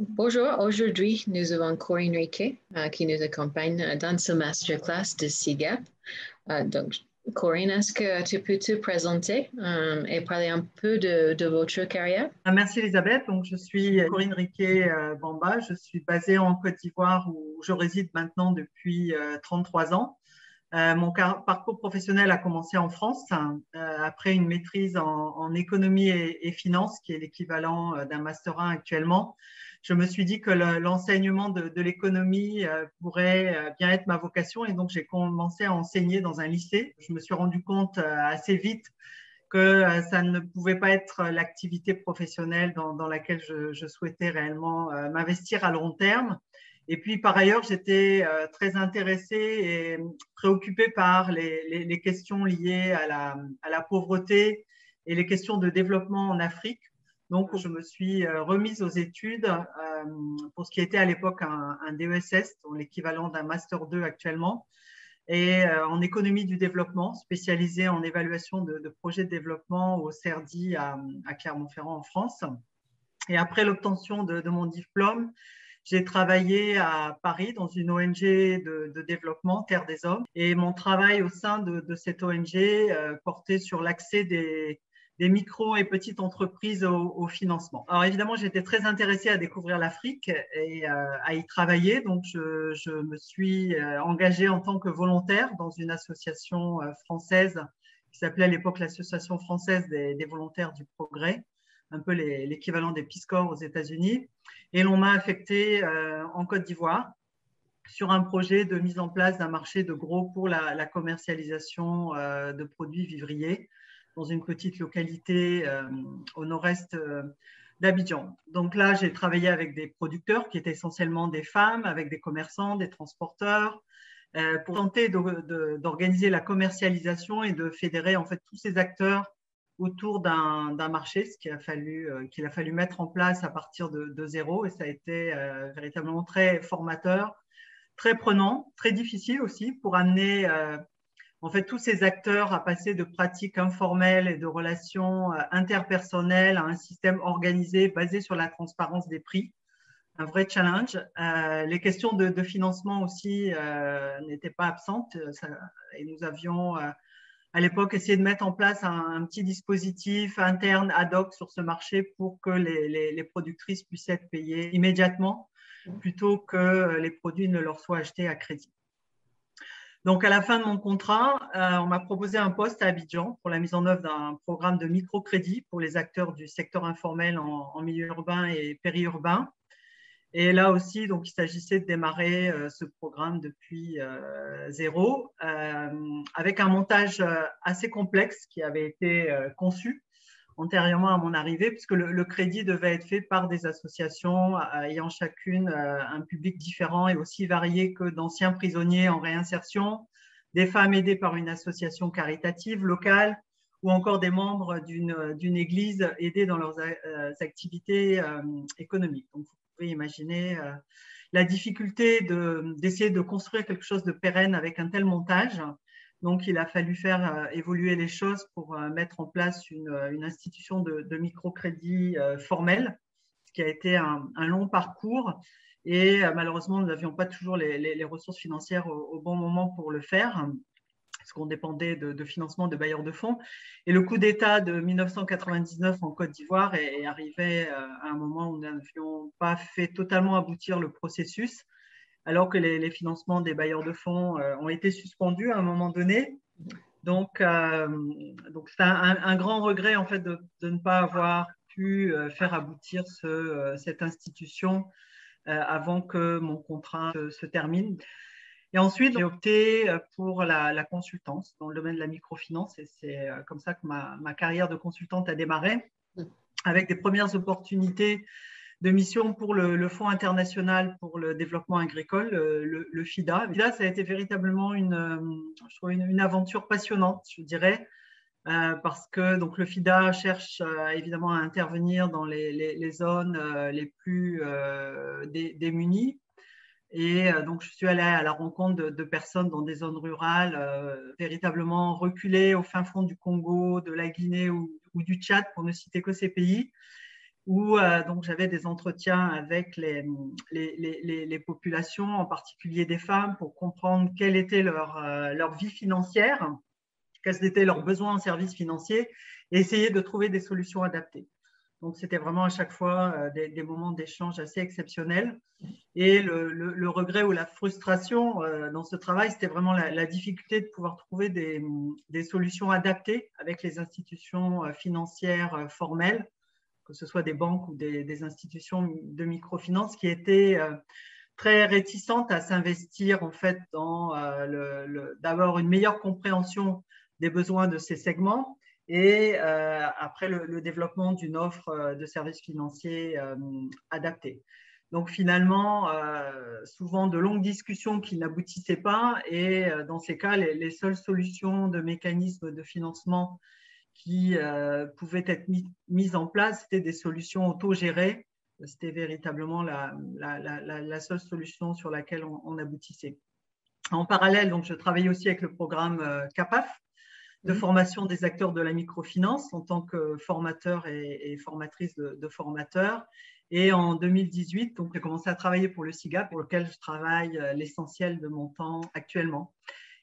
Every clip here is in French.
Bonjour, aujourd'hui nous avons Corinne Riquet qui nous accompagne dans ce masterclass de CIGAP. Donc, Corinne, est-ce que tu peux te présenter et parler un peu de votre carrière? Merci Elisabeth. Donc, je suis Corinne Riquet-Bamba. Je suis basée en Côte d'Ivoire où je réside maintenant depuis 33 ans. Mon parcours professionnel a commencé en France après une maîtrise en économie et finance, qui est l'équivalent d'un master 1 actuellement. Je me suis dit que l'enseignement de l'économie pourrait bien être ma vocation et donc j'ai commencé à enseigner dans un lycée. Je me suis rendu compte assez vite que ça ne pouvait pas être l'activité professionnelle dans laquelle je souhaitais réellement m'investir à long terme. Et puis, par ailleurs, j'étais très intéressée et préoccupée par les questions liées à la pauvreté et les questions de développement en Afrique. Donc, je me suis remise aux études pour ce qui était à l'époque un DESS, l'équivalent d'un Master 2 actuellement, et en économie du développement, spécialisée en évaluation de projets de développement au CERDI à Clermont-Ferrand en France. Et après l'obtention de mon diplôme, j'ai travaillé à Paris dans une ONG de développement, Terre des Hommes. Et mon travail au sein de cette ONG portait sur l'accès des micro et petites entreprises au financement. Alors évidemment, j'étais très intéressée à découvrir l'Afrique et à y travailler. Donc, je me suis engagée en tant que volontaire dans une association française qui s'appelait à l'époque l'Association française des volontaires du progrès, un peu l'équivalent des Peace Corps aux États-Unis. Et l'on m'a affectée en Côte d'Ivoire sur un projet de mise en place d'un marché de gros pour la commercialisation de produits vivriers dans une petite localité au nord-est d'Abidjan. Donc là, j'ai travaillé avec des producteurs qui étaient essentiellement des femmes, avec des commerçants, des transporteurs, pour tenter d'organiser la commercialisation et de fédérer en fait tous ces acteurs autour d'un marché, ce qu'il a fallu mettre en place à partir de zéro. Et ça a été véritablement très formateur, très prenant, très difficile aussi pour amener en fait tous ces acteurs à passer de pratiques informelles et de relations interpersonnelles à un système organisé basé sur la transparence des prix. Un vrai challenge. Les questions de financement aussi n'étaient pas absentes et nous avions à l'époque essayé de mettre en place un petit dispositif interne ad hoc sur ce marché pour que les productrices puissent être payées immédiatement plutôt que les produits ne leur soient achetés à crédit. Donc, à la fin de mon contrat, on m'a proposé un poste à Abidjan pour la mise en œuvre d'un programme de microcrédit pour les acteurs du secteur informel en milieu urbain et périurbain. Et là aussi, donc, il s'agissait de démarrer ce programme depuis zéro, avec un montage assez complexe qui avait été conçu antérieurement à mon arrivée, puisque le crédit devait être fait par des associations ayant chacune un public différent et aussi varié que d'anciens prisonniers en réinsertion, des femmes aidées par une association caritative locale, ou encore des membres d'une église aidés dans leurs activités économiques. Donc, vous pouvez imaginer la difficulté d'essayer de construire quelque chose de pérenne avec un tel montage. Donc, il a fallu faire évoluer les choses pour mettre en place une institution de microcrédit formelle, ce qui a été un long parcours. Et malheureusement, nous n'avions pas toujours les ressources financières au bon moment pour le faire, parce qu'on dépendait de financement de bailleurs de fonds. Et le coup d'État de 1999 en Côte d'Ivoire est arrivé à un moment où nous n'avions pas fait totalement aboutir le processus, alors que les financements des bailleurs de fonds ont été suspendus à un moment donné. Donc c'est un grand regret en fait de ne pas avoir pu faire aboutir cette institution avant que mon contrat se termine. Et ensuite, j'ai opté pour la consultance dans le domaine de la microfinance et c'est comme ça que ma carrière de consultante a démarré, avec des premières opportunités de mission pour le Fonds international pour le développement agricole, le FIDA. Le FIDA, ça a été véritablement une aventure passionnante, je dirais, parce que donc, le FIDA cherche évidemment à intervenir dans les zones les plus démunies. Et donc, je suis allée à la rencontre de personnes dans des zones rurales véritablement reculées au fin fond du Congo, de la Guinée ou du Tchad, pour ne citer que ces pays. où donc j'avais des entretiens avec les populations, en particulier des femmes, pour comprendre quelle était leur vie financière, quels étaient leurs besoins en services financiers, et essayer de trouver des solutions adaptées. Donc, c'était vraiment à chaque fois des moments d'échange assez exceptionnels. Et le regret ou la frustration dans ce travail, c'était vraiment la difficulté de pouvoir trouver des solutions adaptées avec les institutions financières formelles, que ce soit des banques ou des institutions de microfinance qui étaient très réticentes à s'investir en fait dans d'avoir une meilleure compréhension des besoins de ces segments et après le développement d'une offre de services financiers adaptés. Donc finalement, souvent de longues discussions qui n'aboutissaient pas et dans ces cas, les seules solutions de mécanismes de financement qui pouvaient être mises en place, c'était des solutions autogérées. C'était véritablement la seule solution sur laquelle on aboutissait. En parallèle, donc, je travaillais aussi avec le programme CAPAF, de formation des acteurs de la microfinance en tant que formateur et formatrice de formateurs. Et en 2018, donc, j'ai commencé à travailler pour le SIGA, pour lequel je travaille l'essentiel de mon temps actuellement.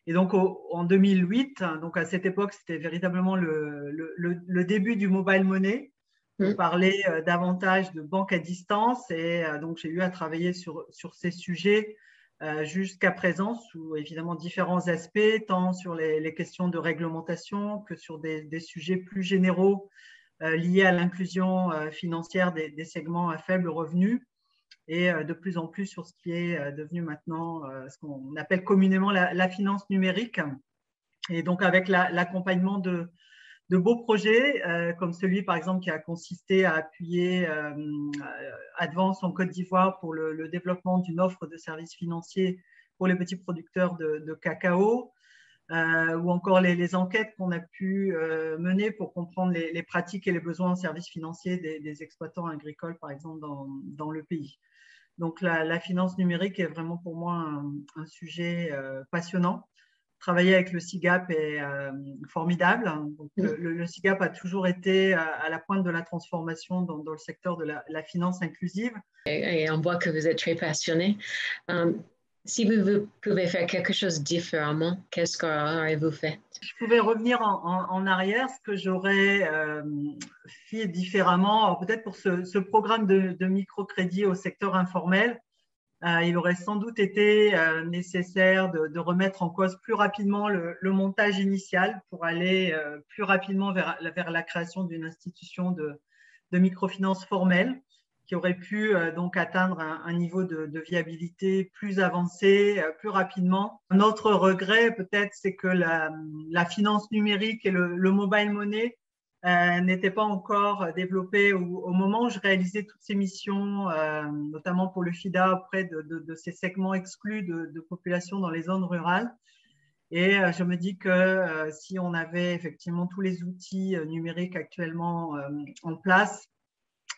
Et donc, en 2008, donc à cette époque, c'était véritablement le début du mobile money. On parlait davantage de banque à distance et donc j'ai eu à travailler sur ces sujets jusqu'à présent sous évidemment différents aspects, tant sur les questions de réglementation que sur des sujets plus généraux liés à l'inclusion financière des segments à faible revenu et de plus en plus sur ce qui est devenu maintenant ce qu'on appelle communément la finance numérique. Et donc avec l'accompagnement de beaux projets, comme celui, par exemple, qui a consisté à appuyer Advance en Côte d'Ivoire pour le développement d'une offre de services financiers pour les petits producteurs de cacao, ou encore les enquêtes qu'on a pu mener pour comprendre les pratiques et les besoins en services financiers des exploitants agricoles, par exemple, dans le pays. Donc, la finance numérique est vraiment pour moi un sujet passionnant. Travailler avec le SIGAP est formidable. Donc, le SIGAP a toujours été à la pointe de la transformation dans le secteur de la finance inclusive. Et on voit que vous êtes très passionné. Si vous pouvez faire quelque chose différemment, qu'est-ce qu'aurez-vous fait? Je pouvais revenir en arrière, ce que j'aurais fait différemment, peut-être pour ce programme de microcrédit au secteur informel, il aurait sans doute été nécessaire de remettre en cause plus rapidement le montage initial pour aller plus rapidement vers la création d'une institution de microfinance formelle qui aurait pu donc atteindre un niveau de viabilité plus avancé, plus rapidement. Un autre regret peut-être, c'est que la finance numérique et le mobile money n'était pas encore développé au moment où je réalisais toutes ces missions, notamment pour le FIDA auprès de ces segments exclus de populations dans les zones rurales. Et je me dis que si on avait effectivement tous les outils numériques actuellement en place,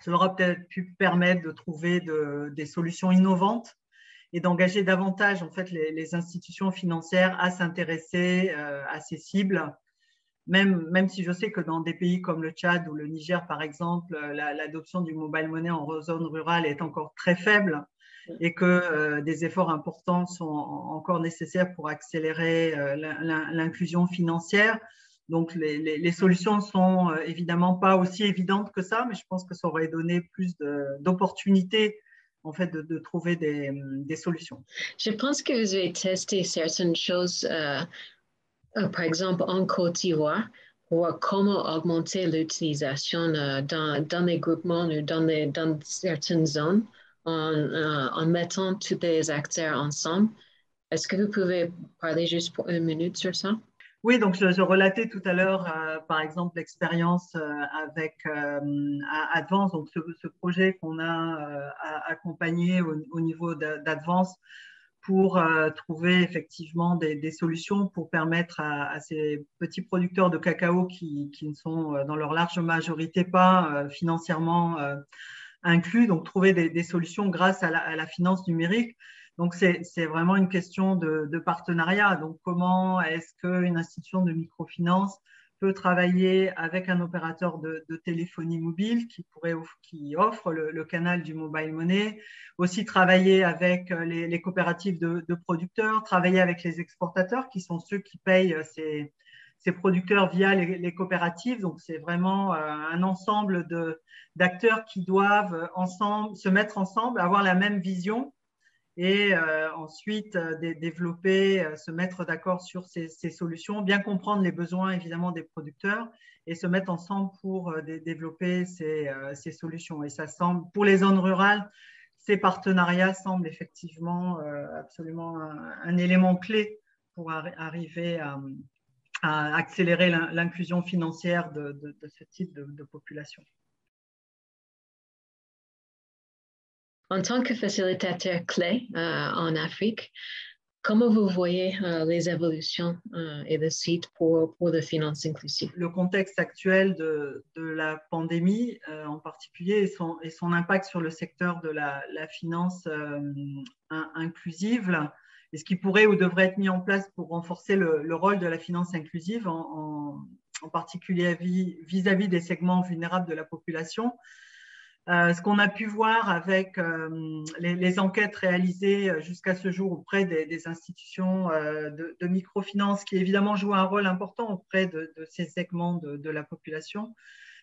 ça aurait peut-être pu permettre de trouver des solutions innovantes et d'engager davantage en fait les institutions financières à s'intéresser à ces cibles. Même si je sais que dans des pays comme le Tchad ou le Niger, par exemple, l'adoption du mobile money en zone rurale est encore très faible et que des efforts importants sont encore nécessaires pour accélérer l'inclusion financière. Donc, les solutions ne sont évidemment pas aussi évidentes que ça, mais je pense que ça aurait donné plus d'opportunités en fait, de trouver des solutions. Je pense que vous avez testé certaines choses par exemple, en Côte d'Ivoire, voir comment augmenter l'utilisation dans les groupements ou dans certaines zones en mettant tous les acteurs ensemble. Est-ce que vous pouvez parler juste pour une minute sur ça? Oui, donc je relatais tout à l'heure, par exemple, l'expérience avec Advance, donc ce projet qu'on a accompagné au niveau d'Advance pour trouver effectivement des solutions pour permettre à ces petits producteurs de cacao qui ne sont dans leur large majorité pas financièrement inclus, donc trouver des solutions grâce à la finance numérique. Donc, c'est vraiment une question de partenariat. Donc, comment est-ce qu'une institution de microfinance peut travailler avec un opérateur de téléphonie mobile qui offre le canal du mobile money, aussi travailler avec les coopératives de producteurs, travailler avec les exportateurs qui sont ceux qui payent ces producteurs via les coopératives. Donc, c'est vraiment un ensemble d'acteurs qui doivent se mettre ensemble, avoir la même vision et ensuite développer, se mettre d'accord sur ces solutions, bien comprendre les besoins évidemment des producteurs et se mettre ensemble pour développer ces solutions. Et ça semble, pour les zones rurales, ces partenariats semblent effectivement absolument un élément clé pour arriver à accélérer l'inclusion financière de ce type de population. En tant que facilitateur clé en Afrique, comment vous voyez les évolutions et le site pour les finances inclusives? Le contexte actuel de la pandémie, en particulier, et son impact sur le secteur de la finance inclusive, et ce qui pourrait ou devrait être mis en place pour renforcer le rôle de la finance inclusive, en particulier vis-à-vis des segments vulnérables de la population. Ce qu'on a pu voir avec les enquêtes réalisées jusqu'à ce jour auprès des institutions de microfinance, qui évidemment jouent un rôle important auprès de ces segments de la population,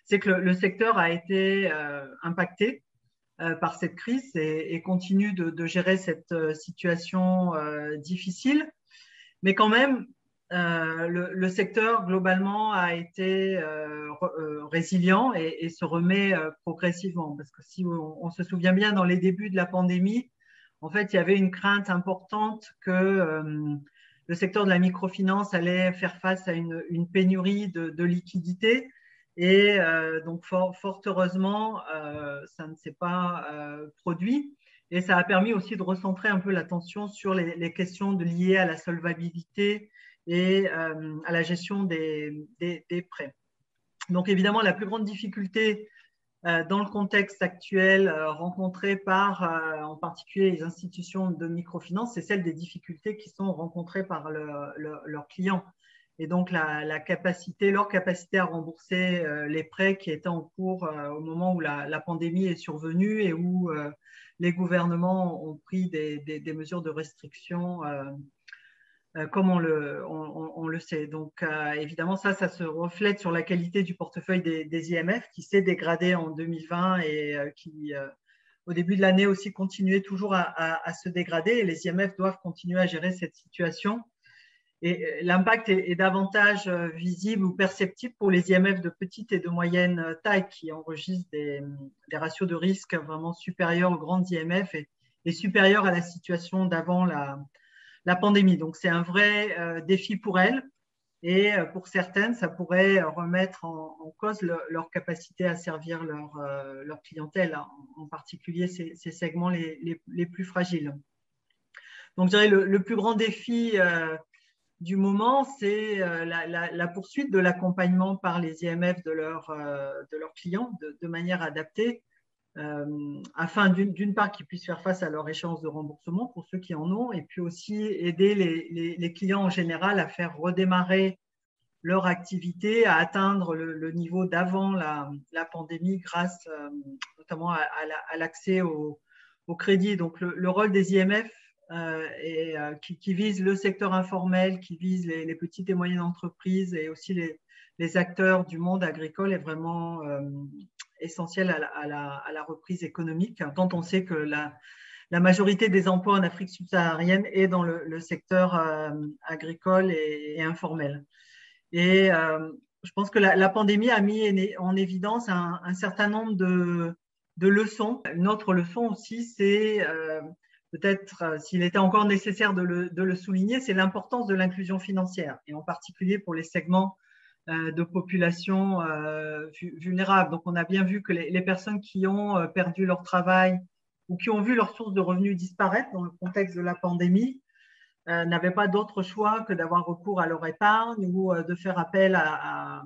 c'est que le secteur a été impacté par cette crise et continue de gérer cette situation difficile. Mais quand même, le secteur globalement a été résilient et se remet progressivement. Parce que si on se souvient bien, dans les débuts de la pandémie, en fait, il y avait une crainte importante que le secteur de la microfinance allait faire face à une pénurie de liquidités. Et donc, fort heureusement, ça ne s'est pas produit. Et ça a permis aussi de recentrer un peu l'attention sur les questions liées à la solvabilité et à la gestion des prêts. Donc évidemment, la plus grande difficulté dans le contexte actuel rencontré par en particulier les institutions de microfinance, c'est celle des difficultés qui sont rencontrées par leurs clients. Et donc leur capacité à rembourser les prêts qui étaient en cours au moment où la pandémie est survenue et où les gouvernements ont pris des mesures de restriction comme on le sait. Donc, évidemment, ça se reflète sur la qualité du portefeuille des IMF qui s'est dégradé en 2020 et qui, au début de l'année aussi, continuait toujours à se dégrader. Et les IMF doivent continuer à gérer cette situation. Et l'impact est davantage visible ou perceptible pour les IMF de petite et de moyenne taille qui enregistrent des ratios de risque vraiment supérieurs aux grandes IMF et supérieurs à la situation d'avant la pandémie. Donc, c'est un vrai défi pour elles. Et pour certaines, ça pourrait remettre en cause leur capacité à servir leur clientèle, en particulier ces segments les plus fragiles. Donc, je dirais le plus grand défi du moment, c'est la poursuite de l'accompagnement par les IMF de leurs clients de manière adaptée, afin d'une part qu'ils puissent faire face à leur échéance de remboursement pour ceux qui en ont, et puis aussi aider les clients en général à faire redémarrer leur activité, à atteindre le niveau d'avant la pandémie grâce notamment à l'accès au crédit. Donc le rôle des IMF qui vise le secteur informel, qui vise les petites et moyennes entreprises et aussi les acteurs du monde agricole est vraiment essentiel à la reprise économique, quand on sait que la majorité des emplois en Afrique subsaharienne est dans le secteur agricole et informel. Et je pense que la pandémie a mis en évidence un certain nombre de leçons. Une autre leçon aussi, c'est peut-être, s'il était encore nécessaire de le souligner, c'est l'importance de l'inclusion financière, et en particulier pour les segments de population vulnérables. Donc, on a bien vu que les personnes qui ont perdu leur travail ou qui ont vu leur source de revenus disparaître dans le contexte de la pandémie n'avaient pas d'autre choix que d'avoir recours à leur épargne ou de faire appel à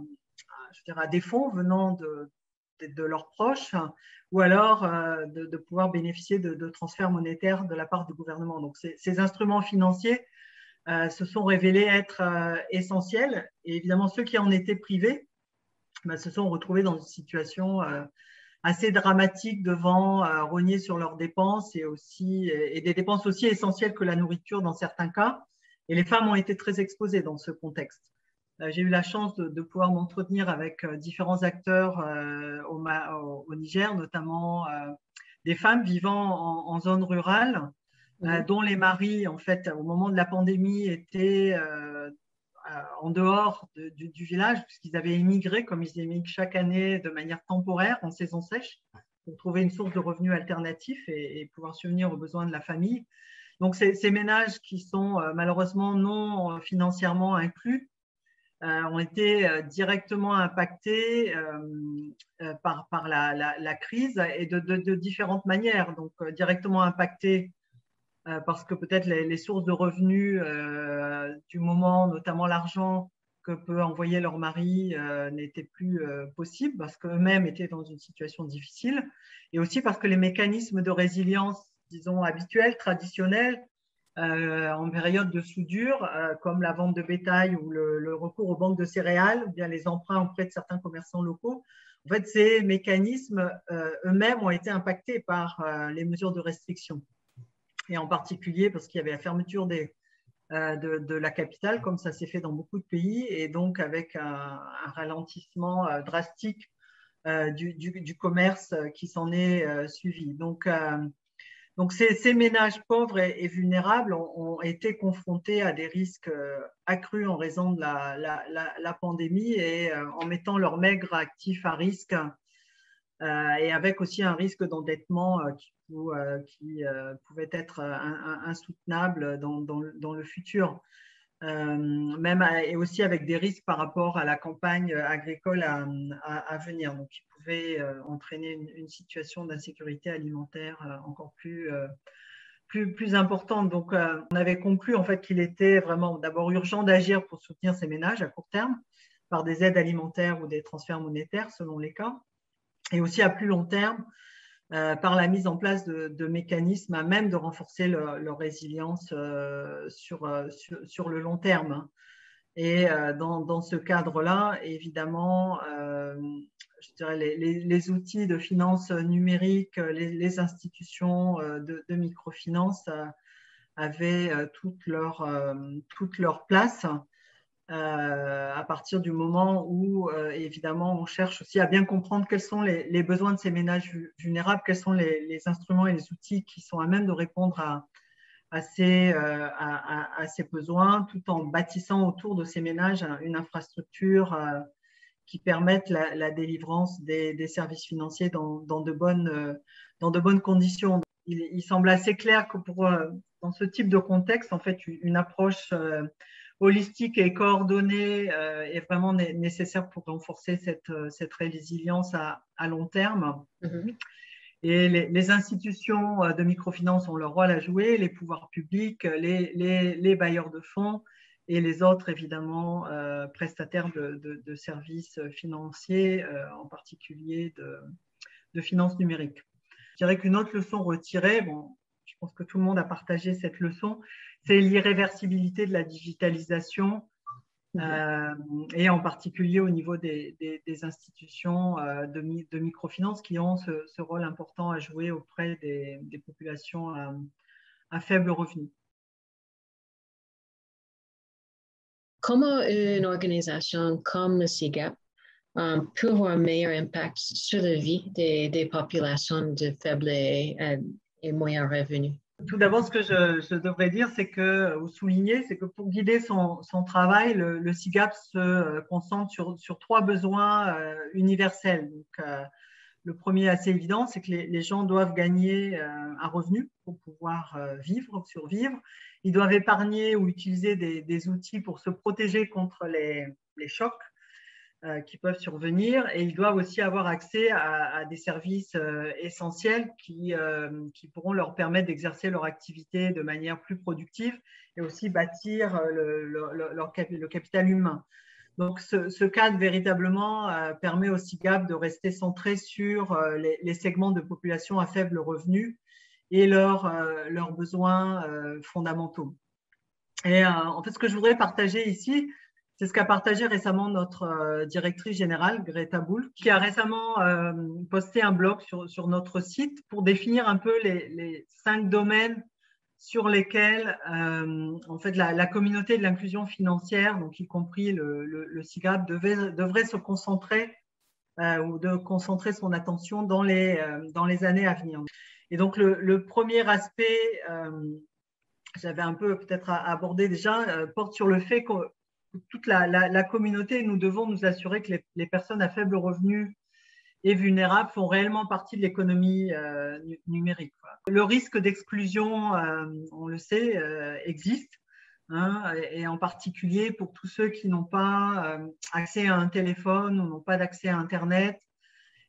des fonds venant de leurs proches, ou alors de pouvoir bénéficier de transferts monétaires de la part du gouvernement. Donc, ces instruments financiers se sont révélés être essentiels. Et évidemment, ceux qui en étaient privés se sont retrouvés dans une situation assez dramatique devant rogner sur leurs dépenses et des dépenses aussi essentielles que la nourriture dans certains cas. Et les femmes ont été très exposées dans ce contexte. J'ai eu la chance de pouvoir m'entretenir avec différents acteurs au Niger, notamment des femmes vivant en zone rurale, dont les maris, en fait, au moment de la pandémie, étaient en dehors du village, puisqu'ils avaient émigré, comme ils émigrent chaque année de manière temporaire, en saison sèche, pour trouver une source de revenus alternatifs et pouvoir subvenir aux besoins de la famille. Donc, ces ménages qui sont malheureusement non financièrement inclus ont été directement impactés par la crise et de différentes manières. Donc, directement impactés parce que peut-être les sources de revenus du moment, notamment l'argent que peut envoyer leur mari, n'étaient plus possibles parce qu'eux-mêmes étaient dans une situation difficile, et aussi parce que les mécanismes de résilience, disons, habituels, traditionnels, en période de soudure, comme la vente de bétail ou le recours aux banques de céréales, ou bien les emprunts auprès de certains commerçants locaux, en fait, ces mécanismes eux-mêmes ont été impactés par les mesures de restriction. Et en particulier parce qu'il y avait la fermeture de la capitale, comme ça s'est fait dans beaucoup de pays, et donc avec un ralentissement drastique du commerce qui s'en est suivi. Donc ces ménages pauvres et vulnérables ont été confrontés à des risques accrus en raison de la pandémie et en mettant leurs maigres actifs à risque, et avec aussi un risque d'endettement qui pouvait être insoutenable dans le futur. Et aussi avec des risques par rapport à la campagne agricole à venir, donc qui pouvait entraîner une situation d'insécurité alimentaire encore plus importante. Donc, on avait conclu en fait qu'il était vraiment d'abord urgent d'agir pour soutenir ces ménages à court terme par des aides alimentaires ou des transferts monétaires selon les cas, et aussi à plus long terme par la mise en place de mécanismes à même de renforcer leur résilience sur le long terme. Et dans ce cadre-là, évidemment, je dirais les outils de finance numérique, les institutions de microfinance avaient toute leur place. À partir du moment où, évidemment, on cherche aussi à bien comprendre quels sont les besoins de ces ménages vulnérables, quels sont les instruments et les outils qui sont à même de répondre à ces besoins, tout en bâtissant autour de ces ménages une infrastructure qui permette la délivrance des services financiers dans de bonnes conditions. Il semble assez clair que dans ce type de contexte, en fait, une approche holistique et coordonnée est vraiment nécessaire pour renforcer cette résilience à long terme. Mm-hmm. Et les institutions de microfinance ont leur rôle à jouer, les pouvoirs publics, les bailleurs de fonds et les autres, évidemment, prestataires de services financiers, en particulier de finances numériques. Je dirais qu'une autre leçon retirée, bon, je pense que tout le monde a partagé cette leçon, c'est l'irréversibilité de la digitalisation, et en particulier au niveau des institutions de microfinance qui ont ce rôle important à jouer auprès des populations à faible revenu. Comment une organisation comme le SIGAP peut avoir un meilleur impact sur la vie des populations de faibles et moyens revenus? Tout d'abord, ce que je devrais dire, ou souligner, c'est que pour guider son travail, le SIGAP se concentre sur trois besoins universels. Donc, le premier assez évident, c'est que les gens doivent gagner un revenu pour pouvoir survivre. Ils doivent épargner ou utiliser des outils pour se protéger contre les chocs qui peuvent survenir, et ils doivent aussi avoir accès à des services essentiels qui pourront leur permettre d'exercer leur activité de manière plus productive et aussi bâtir le capital humain. Donc, ce cadre véritablement permet au SIGAP de rester centré sur les segments de population à faible revenu et leurs besoins fondamentaux. Et en fait, ce que je voudrais partager ici, c'est ce qu'a partagé récemment notre directrice générale, Greta Bull, qui a récemment posté un blog sur notre site pour définir un peu les 5 domaines sur lesquels en fait, la communauté de l'inclusion financière, donc y compris le SIGAP, devrait se concentrer ou de concentrer son attention dans les années à venir. Et donc, le premier aspect, j'avais un peu peut-être abordé déjà, porte sur le fait que toute la communauté, nous devons nous assurer que les personnes à faible revenu et vulnérables font réellement partie de l'économie numérique. Le risque d'exclusion, on le sait, existe, hein, et en particulier pour tous ceux qui n'ont pas accès à un téléphone ou n'ont pas d'accès à Internet.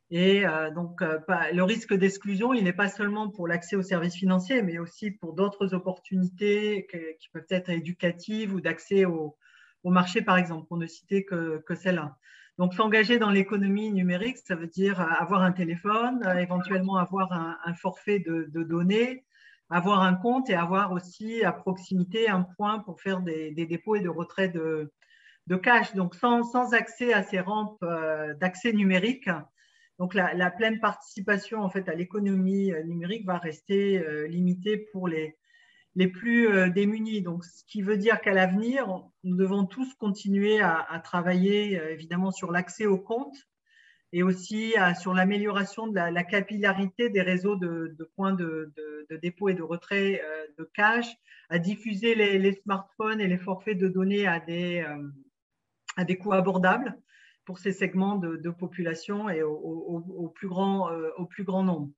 Et donc, le risque d'exclusion, il n'est pas seulement pour l'accès aux services financiers, mais aussi pour d'autres opportunités qui peuvent être éducatives ou d'accès au marché, par exemple, pour ne citer que celle-là. Donc, s'engager dans l'économie numérique, ça veut dire avoir un téléphone, éventuellement avoir un forfait de données, avoir un compte et avoir aussi à proximité un point pour faire des dépôts et de retrait de cash. Donc, sans accès à ces rampes d'accès numérique, donc la pleine participation en fait, à l'économie numérique va rester limitée pour les plus démunis. Donc, ce qui veut dire qu'à l'avenir, nous devons tous continuer à travailler évidemment sur l'accès aux comptes et aussi sur l'amélioration de la capillarité des réseaux de points de dépôt et de retrait de cash, à diffuser les smartphones et les forfaits de données à des coûts abordables pour ces segments de population et au plus grand nombre.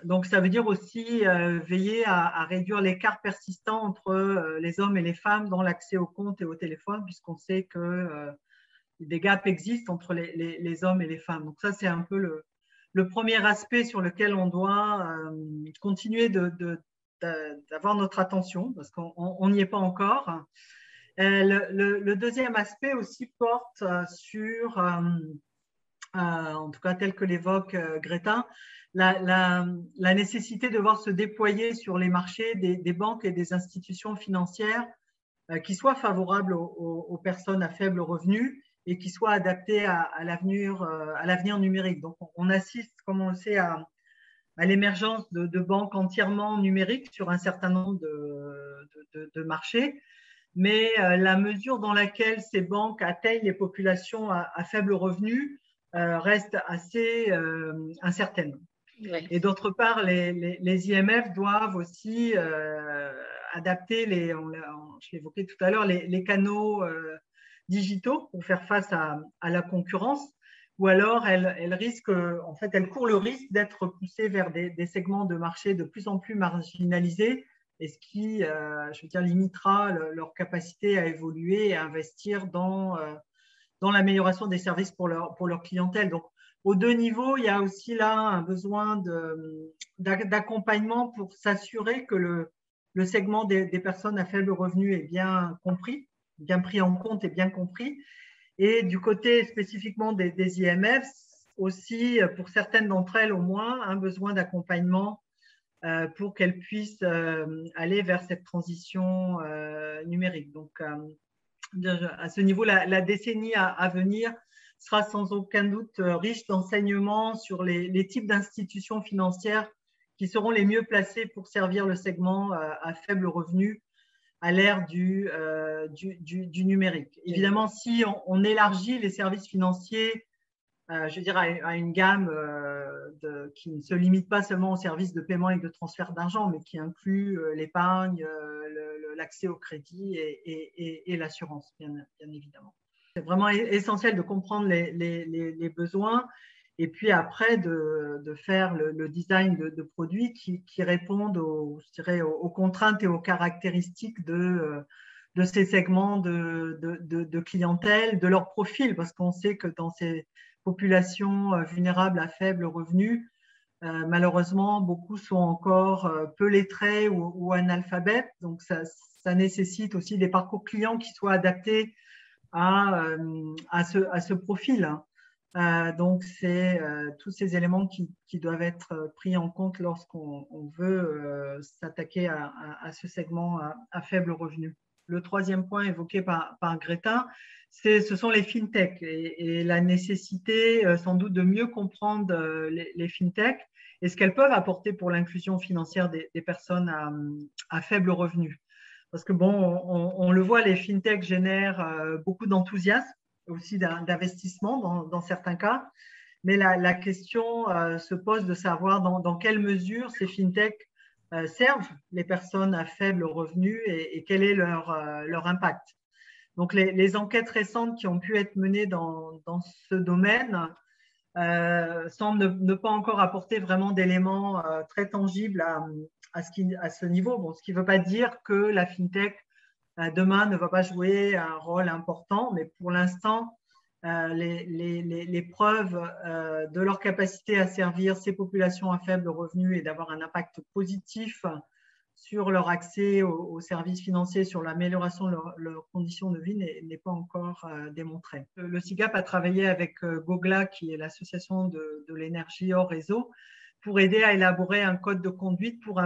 Donc, ça veut dire aussi veiller à réduire l'écart persistant entre les hommes et les femmes dans l'accès aux comptes et au téléphone, puisqu'on sait que des gaps existent entre les hommes et les femmes. Donc, ça, c'est un peu le premier aspect sur lequel on doit continuer d'avoir notre attention, parce qu'on n'y est pas encore. Le deuxième aspect aussi porte sur, en tout cas tel que l'évoque Greta, la nécessité de voir se déployer sur les marchés des banques et des institutions financières qui soient favorables aux personnes à faible revenu et qui soient adaptées à l'avenir numérique. Donc, on assiste, comme on le sait, à l'émergence de banques entièrement numériques sur un certain nombre de marchés. Mais la mesure dans laquelle ces banques atteignent les populations à faible revenu reste assez incertaine. Ouais. Et d'autre part, les IMF doivent aussi adapter, je l'évoquais tout à l'heure, les canaux digitaux pour faire face à la concurrence, ou alors elles courent le risque d'être poussées vers des segments de marché de plus en plus marginalisés, et ce qui, je veux dire, limitera leur capacité à évoluer et à investir dans l'amélioration des services pour leur clientèle. Donc, aux deux niveaux, il y a aussi là un besoin d'accompagnement pour s'assurer que le segment des personnes à faible revenu est bien compris, bien pris en compte et bien compris. Et du côté spécifiquement des IMF, aussi, pour certaines d'entre elles au moins, un besoin d'accompagnement pour qu'elles puissent aller vers cette transition numérique. Donc, à ce niveau, la décennie à venir sera sans aucun doute riche d'enseignements sur les types d'institutions financières qui seront les mieux placées pour servir le segment à faible revenu à l'ère du numérique. Évidemment, si on élargit les services financiers, je veux dire, à une gamme qui ne se limite pas seulement aux services de paiement et de transfert d'argent, mais qui inclut l'épargne, l'accès au crédit et l'assurance, bien évidemment. C'est vraiment essentiel de comprendre les besoins et puis après de faire le design de produits qui répondent aux contraintes et aux caractéristiques de ces segments de clientèle, de leur profil, parce qu'on sait que dans ces populations vulnérables à faible revenu, malheureusement, beaucoup sont encore peu lettrés ou analphabètes. Donc, ça nécessite aussi des parcours clients qui soient adaptés à ce profil. Donc, c'est tous ces éléments qui doivent être pris en compte lorsqu'on veut s'attaquer à ce segment à faible revenu. Le troisième point évoqué par Greta, ce sont les fintechs et la nécessité sans doute de mieux comprendre les fintechs et ce qu'elles peuvent apporter pour l'inclusion financière des personnes à faible revenu. Parce que bon, on le voit, les fintechs génèrent beaucoup d'enthousiasme, aussi d'investissement dans certains cas. Mais la question se pose de savoir dans quelle mesure ces fintechs servent les personnes à faible revenu et quel est leur impact. Donc, les enquêtes récentes qui ont pu être menées dans ce domaine semblent ne pas encore apporter vraiment d'éléments très tangibles à ce niveau. Bon, ce qui ne veut pas dire que la fintech demain ne va pas jouer un rôle important, mais pour l'instant, les preuves de leur capacité à servir ces populations à faible revenu et d'avoir un impact positif sur leur accès aux services financiers, sur l'amélioration de leurs conditions de vie n'est pas encore démontrée. Le SIGAP a travaillé avec GOGLA, qui est l'association de l'énergie hors réseau, pour aider à élaborer un code de conduite pour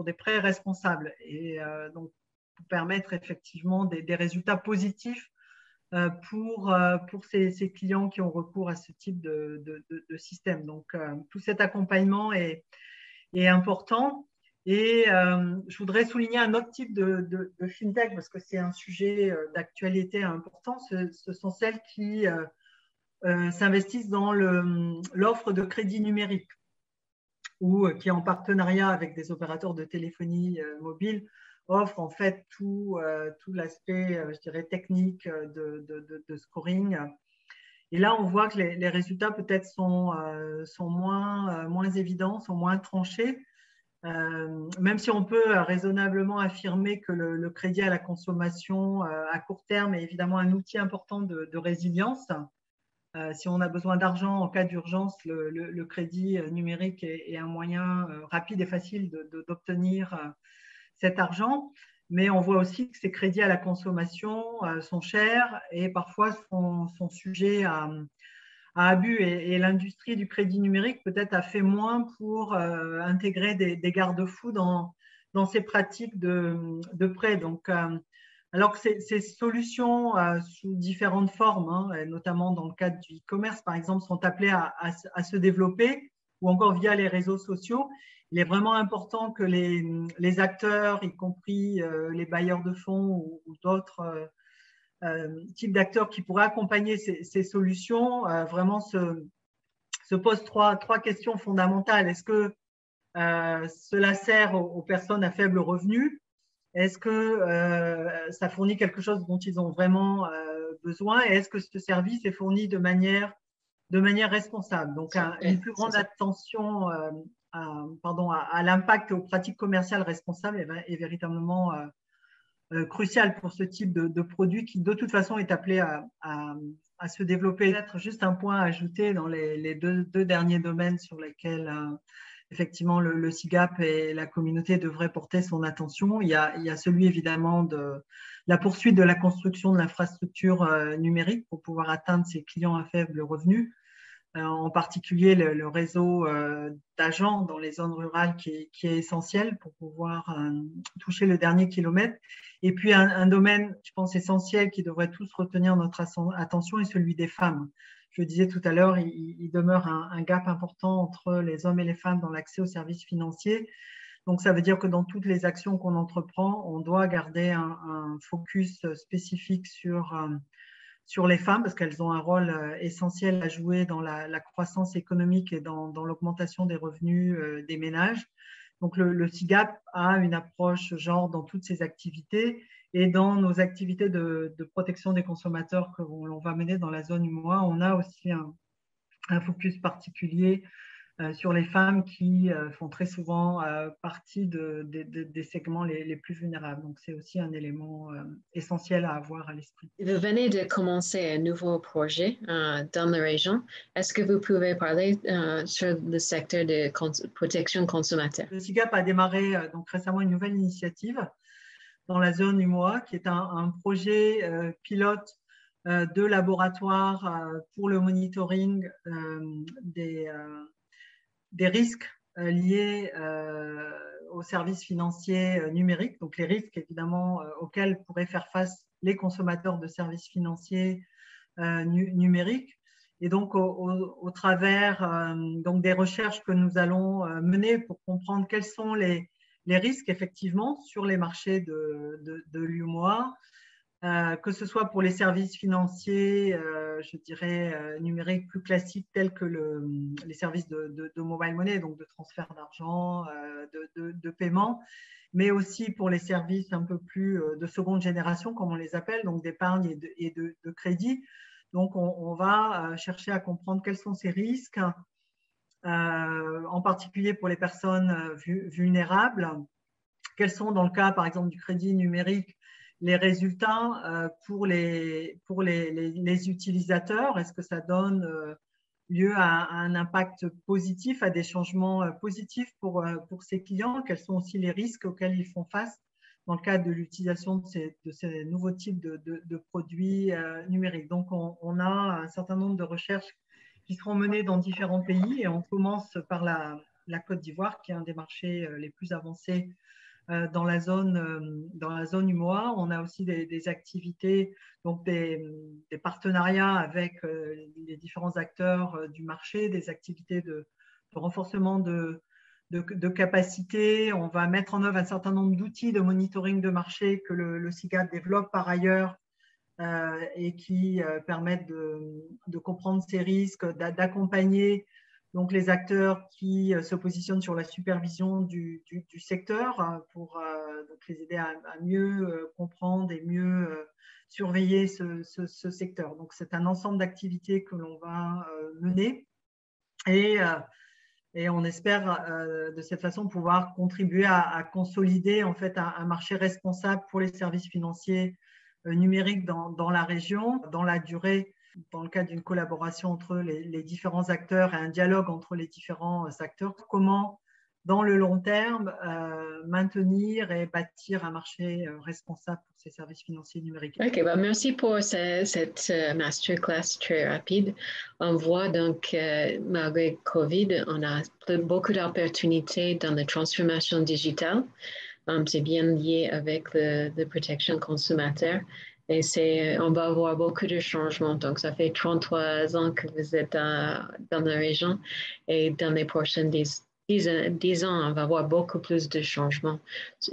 des prêts responsables et donc pour permettre effectivement des résultats positifs pour ces clients qui ont recours à ce type de système. Donc, tout cet accompagnement est important. Et je voudrais souligner un autre type de fintech parce que c'est un sujet d'actualité important. Ce sont celles qui s'investissent dans l'offre de crédit numérique ou qui, en partenariat avec des opérateurs de téléphonie mobile, offre en fait tout l'aspect, je dirais, technique de scoring. Et là, on voit que les résultats peut-être sont moins évidents, sont moins tranchés, même si on peut raisonnablement affirmer que le crédit à la consommation à court terme est évidemment un outil important de résilience. Si on a besoin d'argent en cas d'urgence, le crédit numérique est un moyen rapide et facile d'obtenir cet argent, mais on voit aussi que ces crédits à la consommation sont chers et parfois sont sujets à abus. Et l'industrie du crédit numérique peut-être a fait moins pour intégrer des garde-fous dans ces pratiques de prêt. Donc, alors que ces solutions sous différentes formes, hein, notamment dans le cadre du e-commerce par exemple, sont appelées à se développer ou encore via les réseaux sociaux, il est vraiment important que les acteurs, y compris les bailleurs de fonds ou d'autres types d'acteurs qui pourraient accompagner ces solutions, vraiment se posent trois questions fondamentales. Est-ce que cela sert aux personnes à faible revenu? Est-ce que ça fournit quelque chose dont ils ont vraiment besoin? Et est-ce que ce service est fourni de manière responsable? Donc, une plus grande attention à l'impact et aux pratiques commerciales responsables est véritablement crucial pour ce type de produit qui, de toute façon, est appelé à se développer. Peut-être juste un point à ajouter dans les deux derniers domaines sur lesquels effectivement le SIGAP et la communauté devraient porter son attention. Il y a celui évidemment de la poursuite de la construction de l'infrastructure numérique pour pouvoir atteindre ces clients à faible revenu, en particulier le réseau d'agents dans les zones rurales qui est essentiel pour pouvoir toucher le dernier kilomètre. Et puis un domaine, je pense, essentiel qui devrait tous retenir notre attention est celui des femmes. Je le disais tout à l'heure, il demeure un gap important entre les hommes et les femmes dans l'accès aux services financiers. Donc, ça veut dire que dans toutes les actions qu'on entreprend, on doit garder un focus spécifique sur les femmes parce qu'elles ont un rôle essentiel à jouer dans la croissance économique et dans l'augmentation des revenus des ménages. Donc, le SIGAP a une approche genre dans toutes ses activités et dans nos activités de protection des consommateurs que l'on va mener dans la zone UMOA, on a aussi un focus particulier sur les femmes qui font très souvent partie des segments les plus vulnérables. Donc, c'est aussi un élément essentiel à avoir à l'esprit. Vous venez de commencer un nouveau projet dans la région. Est-ce que vous pouvez parler sur le secteur de protection consommateur? Le SIGAP a démarré donc récemment une nouvelle initiative dans la zone UMOA qui est un projet pilote deux laboratoires pour le monitoring des risques liés aux services financiers numériques, donc les risques évidemment auxquels pourraient faire face les consommateurs de services financiers numériques. Et donc, au travers donc des recherches que nous allons mener pour comprendre quels sont les risques effectivement sur les marchés de l'UMOA, que ce soit pour les services financiers, je dirais, numériques plus classiques tels que les services de mobile money, donc de transfert d'argent, de paiement, mais aussi pour les services un peu plus de seconde génération, comme on les appelle, donc d'épargne et de crédit. Donc, on va chercher à comprendre quels sont ces risques, en particulier pour les personnes vulnérables. Quels sont, dans le cas, par exemple, du crédit numérique, les résultats pour les utilisateurs? Est-ce que ça donne lieu à un impact positif, à des changements positifs pour ces clients? Quels sont aussi les risques auxquels ils font face dans le cadre de l'utilisation de ces nouveaux types de produits numériques? Donc, on a un certain nombre de recherches qui seront menées dans différents pays et on commence par la Côte d'Ivoire, qui est un des marchés les plus avancés dans la zone UMOA. On a aussi des activités, donc des partenariats avec les différents acteurs du marché, des activités de renforcement de capacité. On va mettre en œuvre un certain nombre d'outils de monitoring de marché que le SIGAP développe par ailleurs et qui permettent de comprendre ces risques, d'accompagner donc les acteurs qui se positionnent sur la supervision du secteur pour donc les aider à mieux comprendre et mieux surveiller ce secteur. Donc, c'est un ensemble d'activités que l'on va mener et on espère de cette façon pouvoir contribuer à consolider en fait un marché responsable pour les services financiers numériques dans la région, dans la durée, dans le cadre d'une collaboration entre les différents acteurs et un dialogue entre les différents acteurs. Comment, dans le long terme, maintenir et bâtir un marché responsable pour ces services financiers numériques. OK, ben merci pour cette masterclass très rapide. On voit donc, malgré COVID, on a beaucoup d'opportunités dans la transformation digitale. C'est bien lié avec la protection consommateur. Et on va avoir beaucoup de changements. Donc, ça fait 33 ans que vous êtes dans la région et dans les prochaines 10 ans, on va avoir beaucoup plus de changements.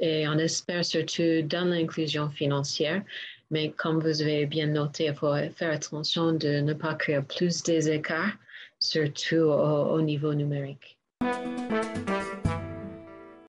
Et on espère surtout dans l'inclusion financière. Mais comme vous avez bien noté, il faut faire attention de ne pas créer plus des écarts, surtout au niveau numérique.